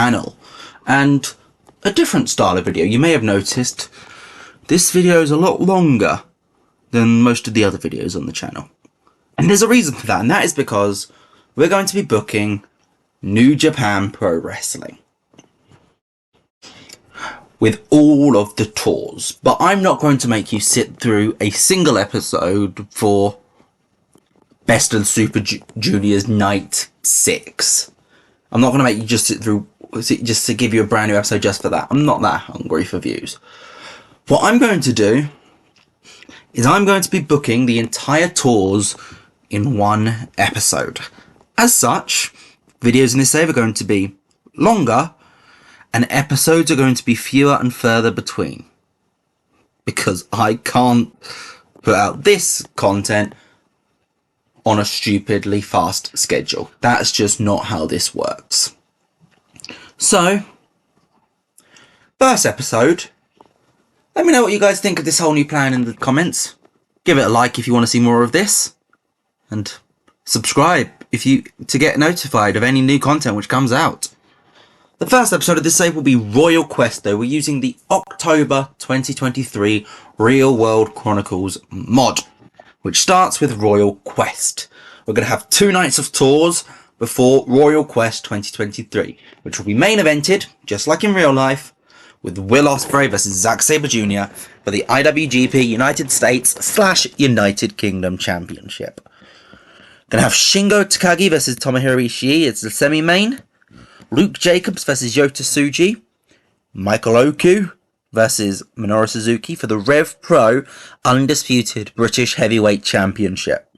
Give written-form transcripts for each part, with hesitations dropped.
channel. And a different style of video. You may have noticed this video is a lot longer than most of the other videos on the channel. And there's a reason for that, and that is because we're going to be booking New Japan Pro Wrestling with all of the tours. But I'm not going to make you sit through a single episode for Best of the Super Juniors Night 6. I'm not going to make you just sit through, just to give you a brand new episode just for that. I'm not that hungry for views. What I'm going to do is I'm going to be booking the entire tours in one episode. As such, videos in this save are going to be longer, and episodes are going to be fewer and further between. Because I can't put out this content on a stupidly fast schedule. That's just not how this works. So, first episode, let me know what you guys think of this whole new plan in the comments. Give it a like if you want to see more of this. And subscribe to get notified of any new content which comes out. The first episode of this save will be Royal Quest, though. We're using the October 2023 Real World Chronicles mod, which starts with Royal Quest. We're going to have 2 nights of tours before Royal Quest 2023, which will be main evented, just like in real life, with Will Ospreay versus Zack Sabre Jr. for the IWGP United States/United Kingdom Championship. Gonna have Shingo Takagi versus Tomohiro Ishii as the semi-main. Luke Jacobs versus Yota Tsuji. Michael Oku versus Minoru Suzuki for the Revpro Undisputed British Heavyweight Championship.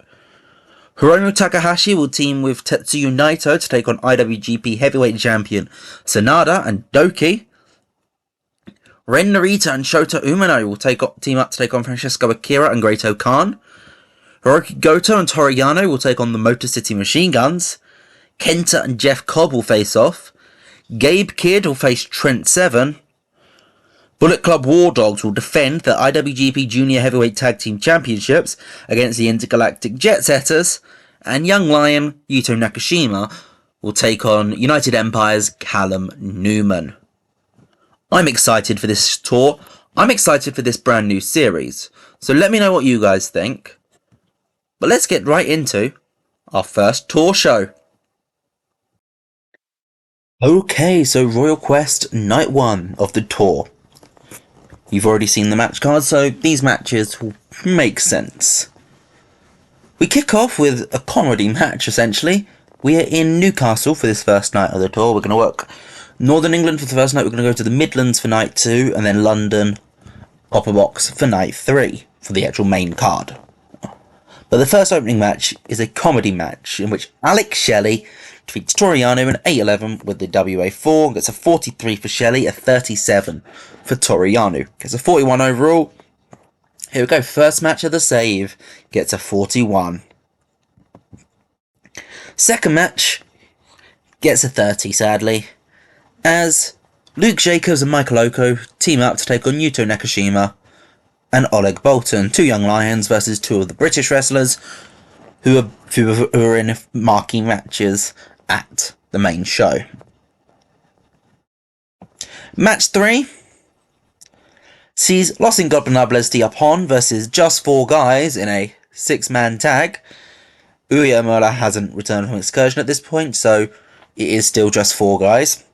Hiromu Takahashi will team with Tetsuya Naito to take on IWGP Heavyweight Champion Sanada and Doki. Ren Narita and Shota Umino will team up to take on Francesco Akira and Great Khan. Hiroki Goto and Toru Yano will take on the Motor City Machine Guns. Kenta and Jeff Cobb will face off. Gabe Kidd will face Trent Seven. Bullet Club War Dogs will defend the IWGP Junior Heavyweight Tag Team Championships against the Intergalactic Jet Setters. And Young Lion Yuto Nakashima will take on United Empire's Callum Newman. I'm excited for this tour. I'm excited for this brand new series. So let me know what you guys think. But let's get right into our first tour show. Okay, so Royal Quest Night 1 of the tour. You've already seen the match cards, so these matches will make sense. We kick off with a comedy match, essentially. We are in Newcastle for this first night of the tour. We're going to work Northern England for the first night. We're going to go to the Midlands for night 2, and then London, Copper Box for night 3 for the actual main card. But the first opening match is a comedy match in which Alex Shelley defeats Toru Yano in 8-11 with the WA4. Gets a 43 for Shelley, a 37 for Toru Yano. Gets a 41 overall. Here we go, first match of the save. Gets a 41. Second match gets a 30, sadly, as Luke Jacobs and Michael Oko team up to take on Yuto Nakashima and Oleg Bolton, 2 young lions versus 2 of the British wrestlers who are in marquee matches at the main show. Match 3 sees Los Ingobernables de Japón versus just 4 guys in a 6-man tag. Uyamura hasn't returned from excursion at this point, so it is still just 4 guys.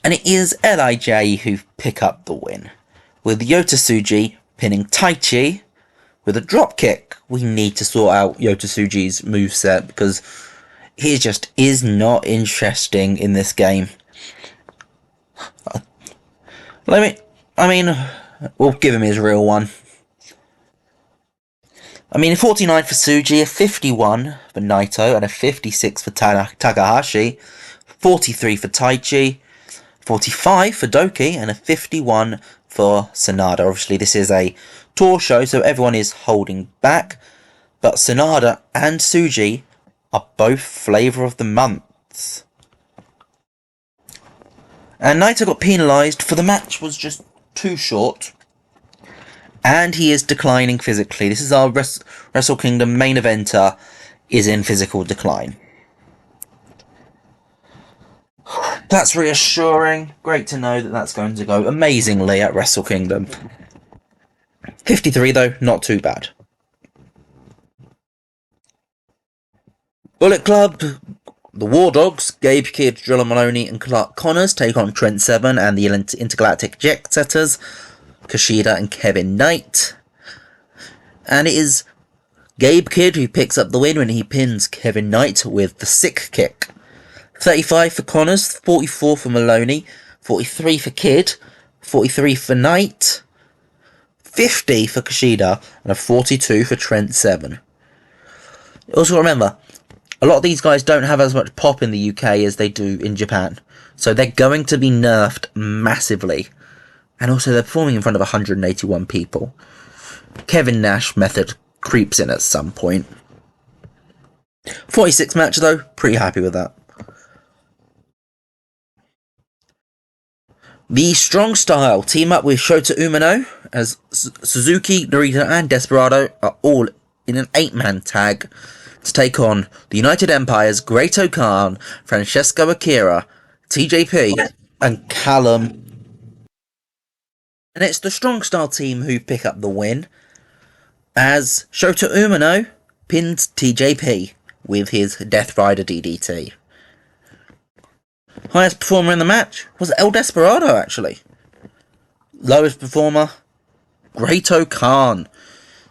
And it is LIJ who pick up the win, with Yota Tsuji pinning Taichi with a dropkick. We need to sort out Yota Tsuji's moveset because he just is not interesting in this game. We'll give him his real one. 49 for Tsuji, a 51 for Naito, and a 56 for Takahashi, 43 for Taichi, 45 for Doki, and a 51 for Sanada. Obviously, this is a tour show, so everyone is holding back, but Sanada and Tsuji are both flavour of the month. And Naito got penalised for the match was just too short, and he is declining physically. This is our Wrestle Kingdom main eventer is in physical decline. That's reassuring. Great to know that that's going to go amazingly at Wrestle Kingdom. 53 though, not too bad. Bullet Club, the War Dogs, Gabe Kidd, Drilla Maloney and Clark Connors take on Trent Seven and the Intergalactic Jet Setters, Kushida and Kevin Knight. And it is Gabe Kidd who picks up the win when he pins Kevin Knight with the sick kick. 35 for Connors, 44 for Maloney, 43 for Kidd, 43 for Knight, 50 for Kushida, and a 42 for Trent Seven. Also remember, a lot of these guys don't have as much pop in the UK as they do in Japan, so they're going to be nerfed massively. And also they're performing in front of 181 people. Kevin Nash method creeps in at some point. 46 match though, pretty happy with that. The Strong Style team up with Shota Umino as Suzuki, Narita and Desperado are all in an 8-man tag to take on the United Empire's Great-O-Khan, Francesco Akira, TJP and Callum. And it's the Strong Style team who pick up the win as Shota Umino pins TJP with his Death Rider DDT. Highest performer in the match was El Desperado, actually. Lowest performer, Great-O-Khan.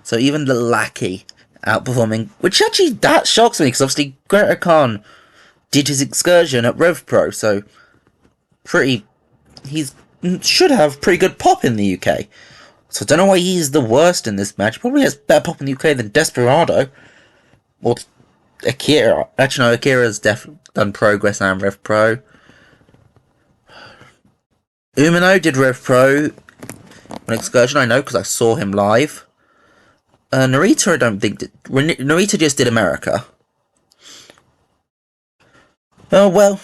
So even the lackey outperforming, which actually that shocks me because obviously Great-O-Khan did his excursion at Revpro, so he should have pretty good pop in the UK. So I don't know why he's the worst in this match. Probably has better pop in the UK than Desperado or Akira. Actually, no, Akira's done Progress and Revpro. Umino did Revpro on excursion, I know, because I saw him live. Narita, I don't think Narita just did America. Oh, well,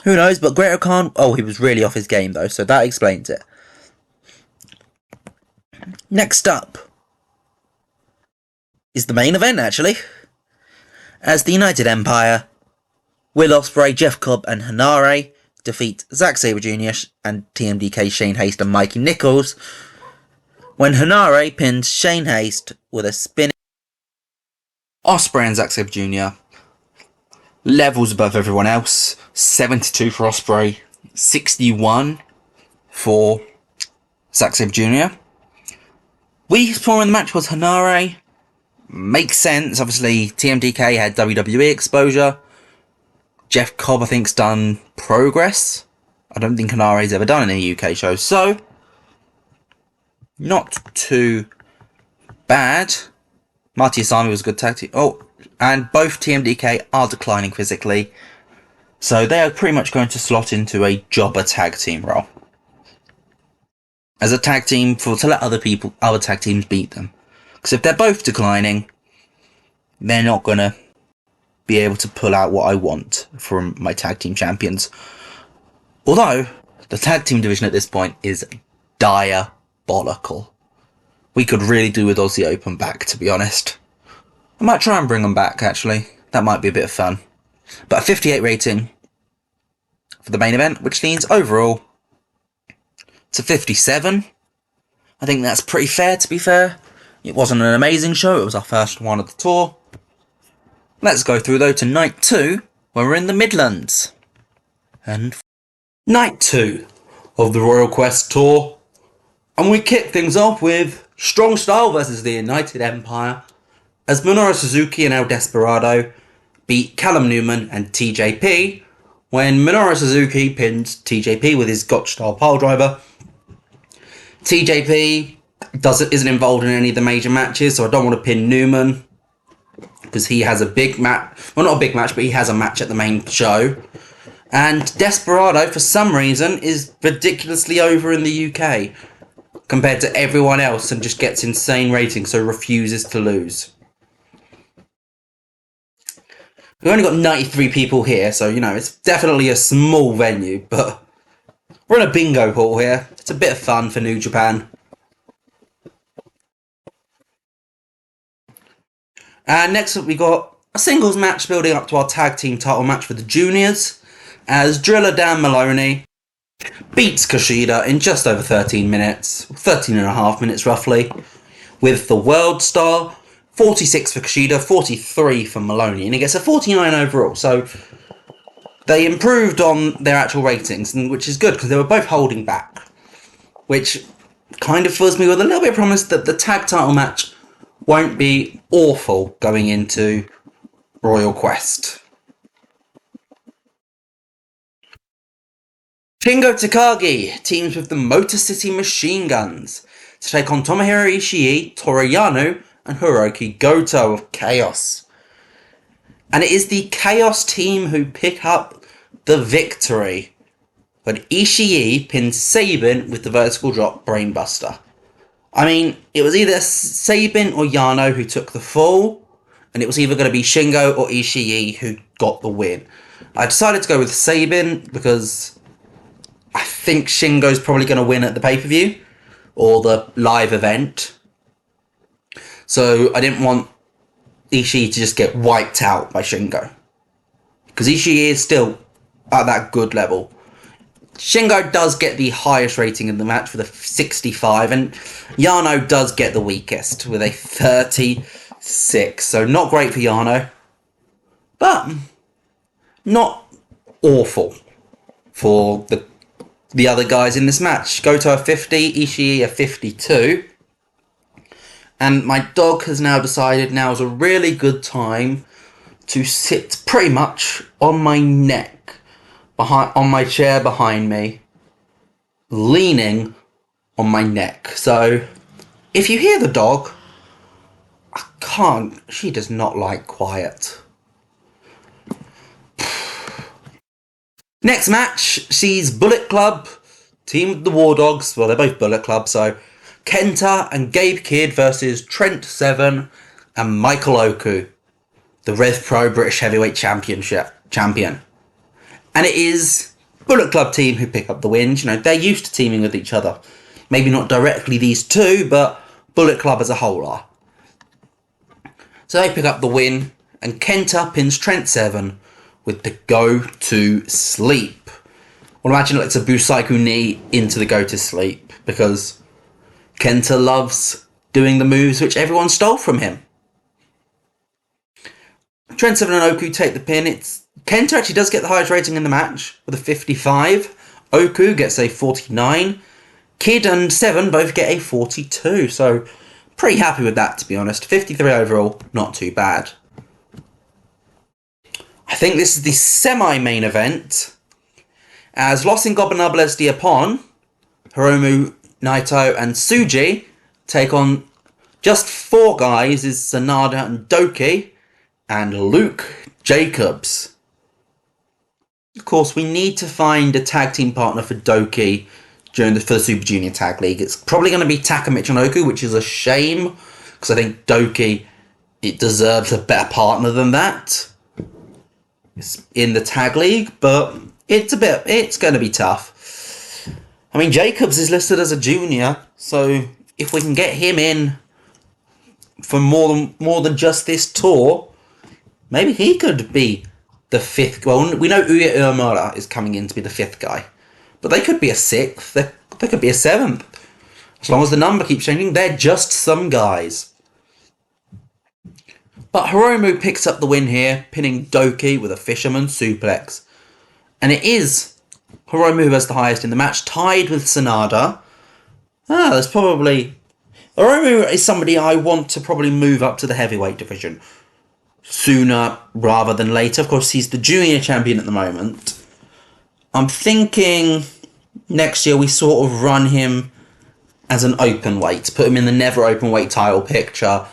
who knows, but Great-O-Khan, he was really off his game, though, so that explains it. Next up is the main event, actually, as the United Empire, Will Ospreay, Jeff Cobb and Hanare defeat Zack Sabre Jr. and TMDK Shane Haste and Mikey Nichols when Hanare pins Shane Haste with a spinning. Ospreay and Zack Sabre Jr. levels above everyone else. 72 for Ospreay, 61 for Zack Sabre Jr. Weakest performer in the match was Hanare. Makes sense, obviously TMDK had WWE exposure. Jeff Cobb, I think's done Progress. I don't think Hanare's ever done any UK shows, so not too bad. Marty Asami was a good tag team. And both TMDK are declining physically, so they are pretty much going to slot into a jobber tag team role as a tag team to let other tag teams beat them. Because if they're both declining, they're not going to be able to pull out what I want from my tag team champions. Although, the tag team division at this point is diabolical. We could really do with Aussie Open back, to be honest. I might try and bring them back, actually. That might be a bit of fun. But a 58 rating for the main event, which means overall it's a 57. I think that's pretty fair, to be fair. It wasn't an amazing show, it was our first one of the tour. Let's go through though to night 2, where we're in the Midlands. And night 2 of the Royal Quest Tour. And we kick things off with Strong Style versus the United Empire, as Minoru Suzuki and El Desperado beat Callum Newman and TJP, when Minoru Suzuki pins TJP with his Gotch style piledriver. TJP isn't involved in any of the major matches, so I don't want to pin Newman, because he has a big match. Well, not a big match, but he has a match at the main show. And Desperado, for some reason, is ridiculously over in the UK compared to everyone else and just gets insane ratings, so refuses to lose. We've only got 93 people here, so, it's definitely a small venue, but we're in a bingo hall here. It's a bit of fun for New Japan. And next up we got a singles match building up to our tag team title match for the juniors, as Driller Dan Maloney beats Kushida in just over 13 minutes, 13 and a half minutes roughly, with the World Star, 46 for Kushida, 43 for Maloney, and he gets a 49 overall. So they improved on their actual ratings, which is good because they were both holding back, which kind of fills me with a little bit of promise that the tag title match won't be awful going into Royal Quest. Shingo Takagi teams with the Motor City Machine Guns to take on Tomohiro Ishii, Toru Yano, and Hiroki Goto of Chaos. And it is the Chaos team who pick up the victory, but Ishii pins Sabin with the vertical drop brainbuster. I mean, it was either Sabin or Yano who took the fall, and it was either going to be Shingo or Ishii who got the win. I decided to go with Sabin because I think Shingo's probably going to win at the pay-per-view or the live event. So I didn't want Ishii to just get wiped out by Shingo, because Ishii is still at that good level. Shingo does get the highest rating in the match with a 65, and Yano does get the weakest with a 36. So not great for Yano, but not awful for the other guys in this match. Goto a 50, Ishii a 52. And my dog has now decided now is a really good time to sit pretty much on my neck, on my chair behind me, leaning on my neck. So if you hear the dog, she does not like quiet. Next match sees Bullet Club team with the War Dogs. Well, they're both Bullet Club, so Kenta and Gabe Kidd versus Trent Seven and Michael Oku, the Revpro British Heavyweight Champion. And it is Bullet Club team who pick up the wins. You know, they're used to teaming with each other. Maybe not directly these two, but Bullet Club as a whole are. So they pick up the win, and Kenta pins Trent Seven with the go to sleep. Well, imagine it's a Busaiku knee into the go to sleep, because Kenta loves doing the moves which everyone stole from him. Trent Seven and Oku take the pin. Kenta actually does get the highest rating in the match with a 55. Oku gets a 49. Kidd and Seven both get a 42. So pretty happy with that, to be honest. 53 overall, not too bad. I think this is the semi-main event, as Los Ingobernables de Japón, Hiromu, Naito and Tsuji take on just four guys, is Sanada and Doki and Luke Jacobs. Of course, we need to find a tag team partner for Doki for the Super Junior Tag League. It's probably going to be Taka Michinoku, which is a shame, because I think Doki, it deserves a better partner than that in the Tag League, but it's going to be tough. I mean, Jacobs is listed as a junior, so if we can get him in for more than just this tour, maybe he could be the fifth. Well, we know Uya Uemura is coming in to be the fifth guy, but they could be a sixth. They could be a seventh. As long as the number keeps changing, they're just some guys. But Hiromu picks up the win here, pinning Doki with a fisherman suplex. And it is Hiromu who has the highest in the match, tied with Sanada. Hiromu is somebody I want to probably move up to the heavyweight division sooner rather than later. Of course, he's the junior champion at the moment. I'm thinking next year we sort of run him as an open weight, put him in the never open weight title picture,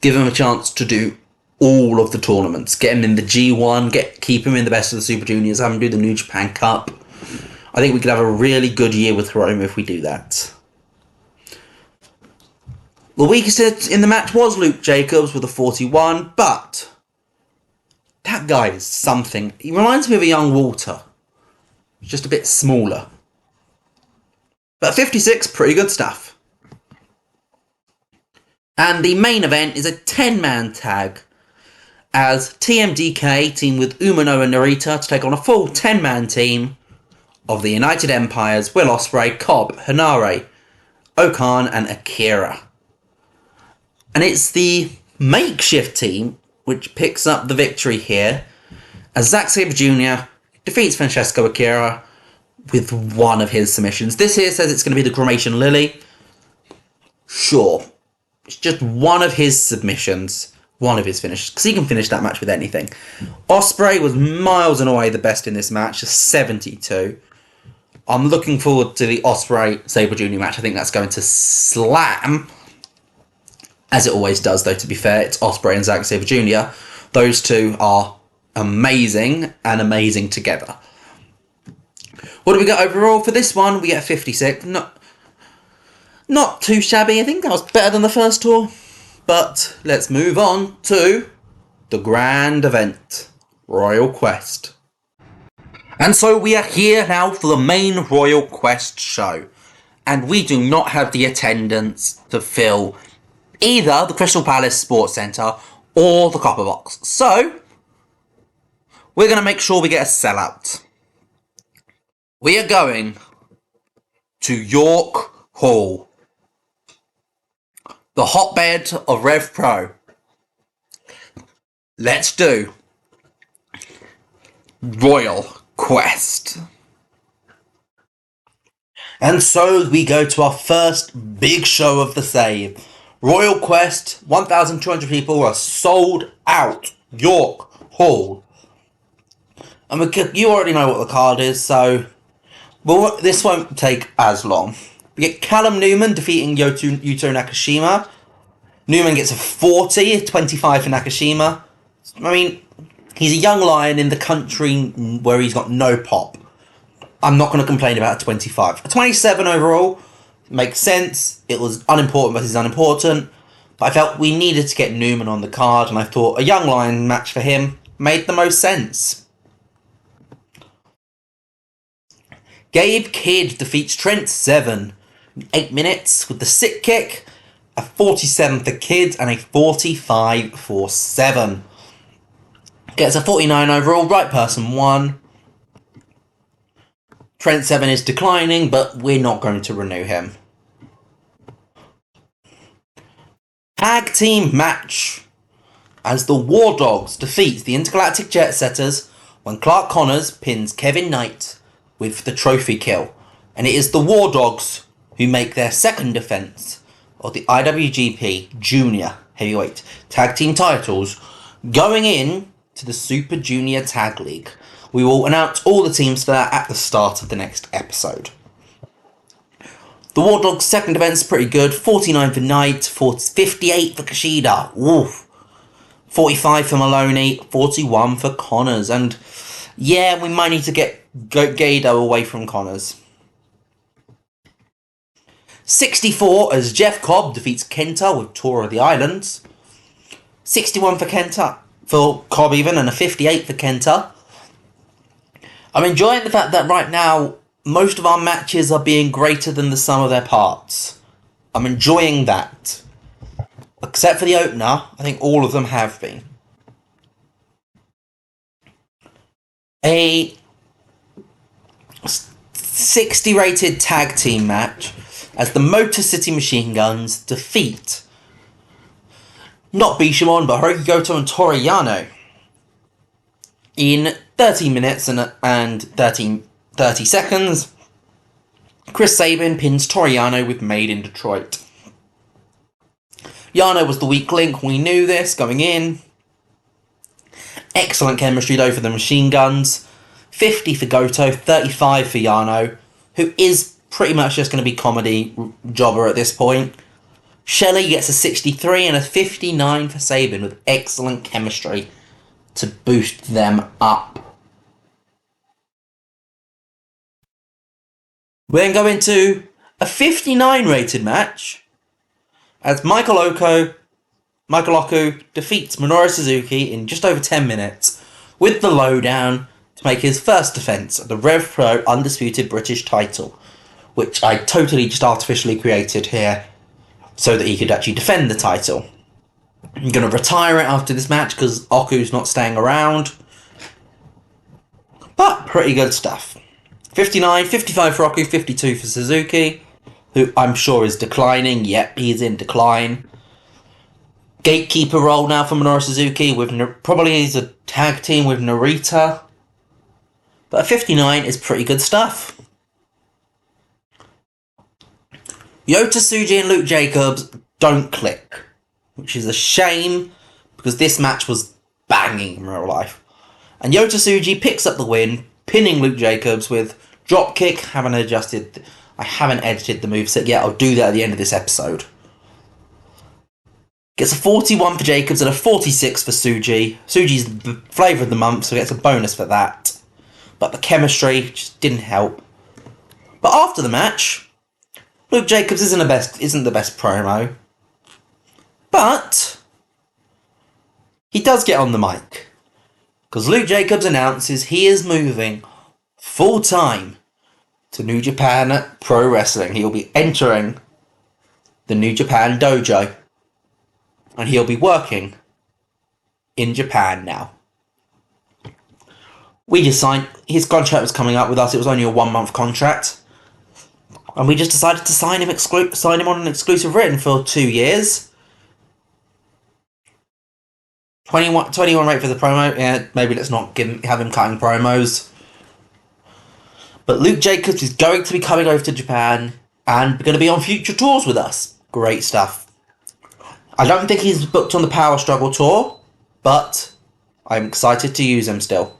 give him a chance to do all of the tournaments, get him in the G1, keep him in the best of the Super Juniors, have him do the New Japan Cup. I think we could have a really good year with Hiromu if we do that. The weakest in the match was Luke Jacobs with a 41, but that guy is something. He reminds me of a young Walter, just a bit smaller. But 56, pretty good stuff. And the main event is a 10-man tag, as TMDK team with Umino and Narita to take on a full 10-man team of the United Empires, Will Ospreay, Cobb, Hanare, Okan and Akira. And it's the makeshift team which picks up the victory here as Zack Sabre Jr. defeats Francesco Akira with one of his submissions. This here says it's going to be the Cremation Lily. Sure. It's just one of his submissions. One of his finishes. Because he can finish that match with anything. Ospreay was miles and away the best in this match. 72. I'm looking forward to the Ospreay Sabre Jr. match. I think that's going to slam. As it always does, though, to be fair. It's Ospreay and Zack Sabre Jr. Those two are amazing and amazing together. What do we get overall for this one? We get a 56. Not too shabby. I think that was better than the first tour. But let's move on to the grand event, Royal Quest. And so we are here now for the main Royal Quest show. And we do not have the attendance to fill either the Crystal Palace Sports Centre or the Copper Box. So we're going to make sure we get a sellout. We are going to York Hall, the hotbed of Revpro. Let's do Royal Quest. And so we go to our first big show of the save. Royal Quest, 1,200 people are sold out. York Hall. And you already know what the card is, so this won't take as long. We get Callum Newman defeating Yuto Nakashima. Newman gets a 40, 25 for Nakashima. I mean, he's a young lion in the country where he's got no pop. I'm not going to complain about a 25. A 27 overall makes sense. It was unimportant versus unimportant. But I felt we needed to get Newman on the card, and I thought a young lion match for him made the most sense. Gabe Kidd defeats Trent Seven in 8 minutes with the sick kick, a 47 for Kidd and a 45 for Seven. Gets a 49 overall, right person won. Trent Seven is declining, but we're not going to renew him. Tag team match as the War Dogs defeats the Intergalactic Jet Setters when Clark Connors pins Kevin Knight with the trophy kill. And it is the War Dogs who make their second defense of the IWGP Junior Heavyweight Tag Team titles going in to the Super Junior Tag League. We will announce all the teams for that at the start of the next episode. The War Dogs' second defense is pretty good. 49 for Knight, 58 for Kushida. Oof. 45 for Maloney, 41 for Connors. And yeah, we might need to get Gado away from Connors. 64 as Jeff Cobb defeats Kenta with Tour of the Islands. 61 for Kenta, for Cobb even, and a 58 for Kenta. I'm enjoying the fact that right now, most of our matches are being greater than the sum of their parts. I'm enjoying that. Except for the opener, I think all of them have been. A 60 rated tag team match as the Motor City Machine Guns defeat not Bishamon but Hiroki Goto and Toru Yano in 30 minutes and 30 seconds. Chris Sabin pins Toru Yano with Made in Detroit. Yano was the weak link, we knew this going in. Excellent chemistry though for the Machine Guns. 50 for Goto, 35 for Yano, who is pretty much just going to be comedy jobber at this point. Shelley gets a 63 and a 59 for Sabin with excellent chemistry to boost them up. We then go into a 59 rated match as Michael Oku defeats Minoru Suzuki in just over 10 minutes with the lowdown to make his first defence of the Revpro Undisputed British title, which I totally just artificially created here so that he could actually defend the title. I'm going to retire it after this match because Oku's not staying around. But pretty good stuff. 59, 55 for Oku, 52 for Suzuki, who I'm sure is declining. Yep, he's in decline. Gatekeeper role now for Minoru Suzuki, with probably he's a tag team with Narita. But 59 is pretty good stuff. Yota Tsuji and Luke Jacobs don't click, which is a shame because this match was banging in real life. And Yota Tsuji picks up the win, pinning Luke Jacobs with dropkick. I haven't edited the moveset yet. I'll do that at the end of this episode. Gets a 41 for Jacobs and a 46 for Tsuji. Tsuji's the flavour of the month, so gets a bonus for that. But the chemistry just didn't help. But after the match, Luke Jacobs isn't the best promo. But he does get on the mic. Because Luke Jacobs announces he is moving full-time to New Japan Pro Wrestling. He'll be entering the New Japan Dojo. And he'll be working in Japan now. We just signed... His contract was coming up with us. It was only a 1-month contract. And we just decided to sign him on an exclusive written for 2 years. 21 rate for the promo. Yeah, maybe let's not have him cutting promos. But Luke Jacobs is going to be coming over to Japan and going to be on future tours with us. Great stuff. I don't think he's booked on the Power Struggle tour, but I'm excited to use him still.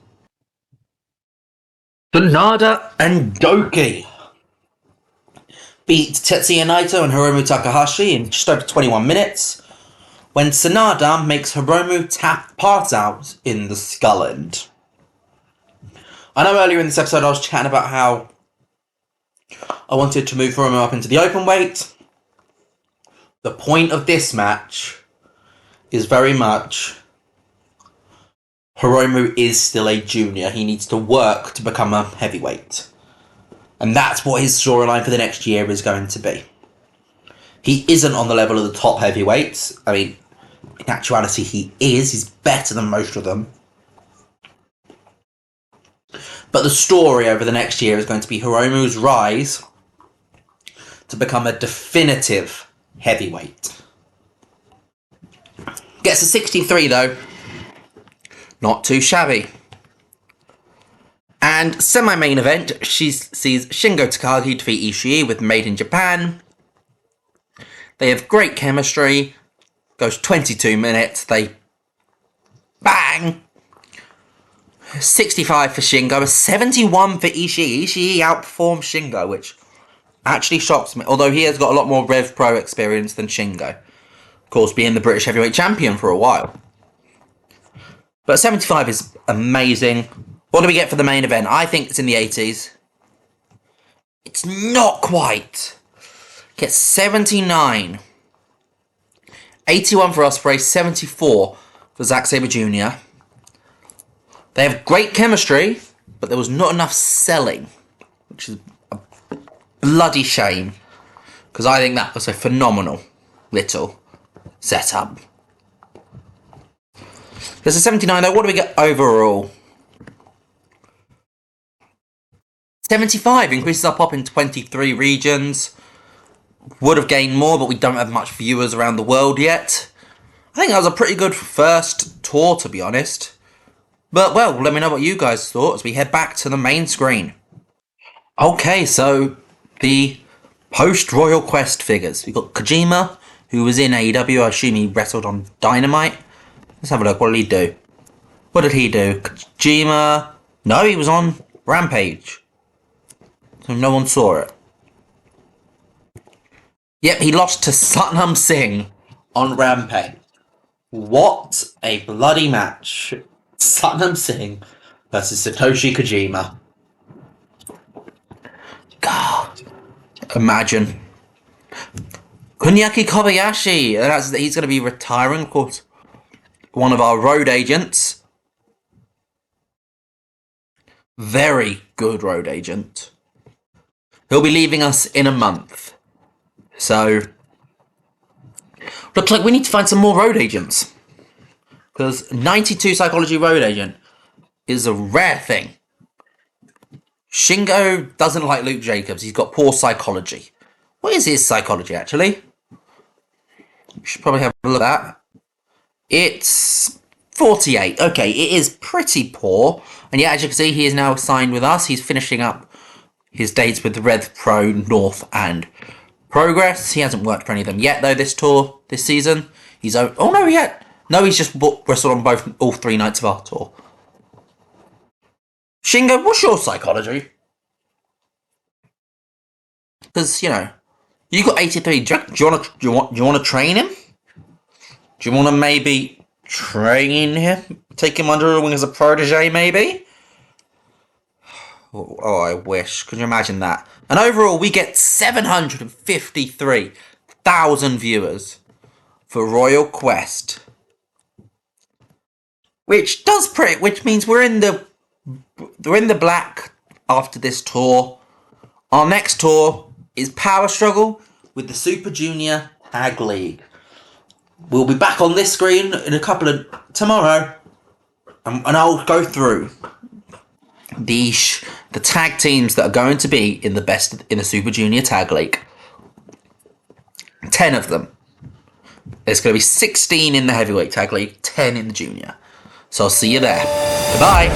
Sanada and Doki beat Tetsuya Naito and Hiromu Takahashi in just over 21 minutes, when Sanada makes Hiromu tap part out in the skull end. I know earlier in this episode I was chatting about how I wanted to move Hiromu up into the open weight. The point of this match is very much Hiromu is still a junior. He needs to work to become a heavyweight. And that's what his storyline for the next year is going to be. He isn't on the level of the top heavyweights. I mean, in actuality he is. He's better than most of them. But the story over the next year is going to be Hiromu's rise to become a definitive heavyweight. Gets a 63 though. Not too shabby. And semi-main event, she sees Shingo Takagi defeat Ishii with Made in Japan. They have great chemistry. Goes 22 minutes. They bang. 65 for Shingo, a 71 for Ishii. Ishii outperformed Shingo, which actually shocks me. Although he has got a lot more Revpro experience than Shingo. Of course, being the British heavyweight champion for a while. But 75 is amazing. What do we get for the main event? I think it's in the 80s. It's not quite. Gets 79. 81 for Ospreay, 74 for Zack Sabre Jr. They have great chemistry, but there was not enough selling, which is a bloody shame, because I think that was a phenomenal little setup. There's a 79 though. What do we get overall? 75 increases our pop in 23 regions. Would have gained more, but we don't have much viewers around the world yet. I think that was a pretty good first tour, to be honest. But, well, let me know what you guys thought as we head back to the main screen. Okay, so the post-Royal Quest figures. We've got Kojima, who was in AEW. I assume he wrestled on Dynamite. Let's have a look. What did he do? What did he do? Kojima... No, he was on Rampage. So no one saw it. Yep, he lost to Satnam Singh on Rampage. What a bloody match. Satnam Singh versus Satoshi Kojima. God. Imagine. Kunyaki Kobayashi. He's going to be retiring, of course. One of our road agents. Very good road agent. He'll be leaving us in a month. So, Looks like we need to find some more road agents. Because 92 psychology road agent is a rare thing. Shingo doesn't like Luke Jacobs. He's got poor psychology. What is his psychology, actually? We should probably have a look at that. It's 48. Okay, it is pretty poor. And yeah, as you can see, he is now signed with us. He's finishing up his dates with the Revpro, North, and Progress. He hasn't worked for any of them yet, though, this season. He's... Oh, no, yet. No, he's just wrestled on all 3 nights of our tour. Shingo, what's your psychology? Because, you know, you got 83. Do you want to train him? Do you want to maybe train him? Take him under your wing as a protege, maybe? Oh, I wish. Could you imagine that? And overall, we get 753,000 viewers for Royal Quest, which means we're in the black after this tour. Our next tour is Power Struggle with the Super Junior Tag League. We'll be back on this screen in tomorrow, and I'll go through the tag teams that are going to be in the Super Junior Tag League. 10 of them. There's going to be 16 in the Heavyweight Tag League, 10 in the Junior. So I'll see you there. Goodbye.